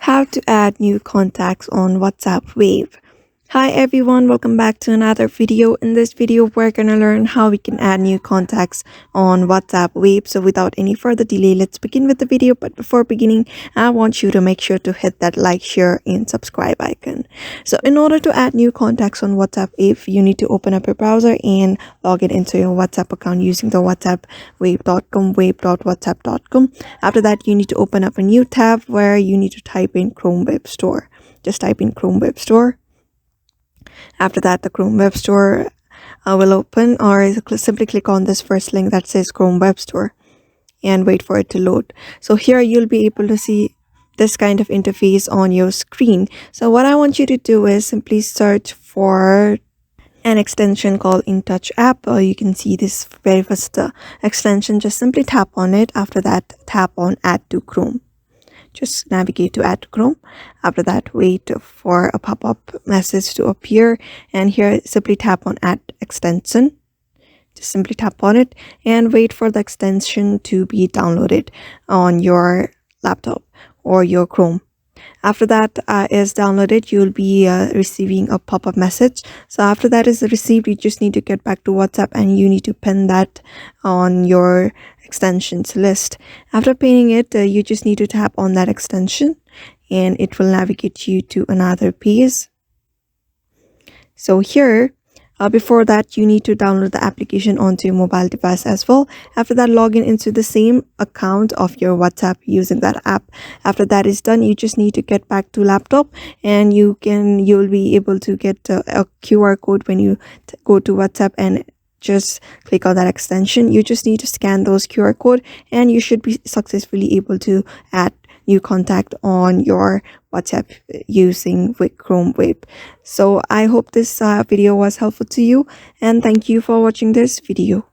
How to add new contacts on WhatsApp Wave. Hi everyone, welcome back to another video. In this video, we're gonna learn how we can add new contacts on WhatsApp Wave. So without any further delay, let's begin with the video. But before beginning, I want you to make sure to hit that like, share, and subscribe icon. So in order to add new contacts on WhatsApp Wave, you need to open up your browser and log in into your WhatsApp account using the WhatsApp wave.com, wave.whatsapp.com. After that, you need to open up a new tab where you need to type in Chrome Web Store. Just type in Chrome Web Store. After that, the Chrome Web Store will open, or simply click on this first link that says Chrome Web Store and wait for it to load. So here you'll be able to see this kind of interface on your screen. So what I want you to do is simply search for an extension called InTouch app. You can see this very first extension. Just simply tap on it. After that, tap on Add to Chrome. Just navigate to Add to Chrome. After that, wait for a pop-up message to appear, and here simply tap on Add Extension. Just simply tap on it and wait for the extension to be downloaded on your laptop or your Chrome. After that is downloaded, you'll be receiving a pop-up message. So after that is received, you just need to get back to WhatsApp and you need to pin that on your extensions list. After pinning it, you just need to tap on that extension and it will navigate you to another page. So here, before that, you need to download the application onto your mobile device as well. After that, log in into the same account of your WhatsApp using that app. After that is done, you just need to get back to laptop and you'll be able to get a QR code when you go to WhatsApp and just click on that extension. You just need to scan those QR code and you should be successfully able to add new contact on your WhatsApp using with Chrome Web. So I hope this video was helpful to you, and thank you for watching this video.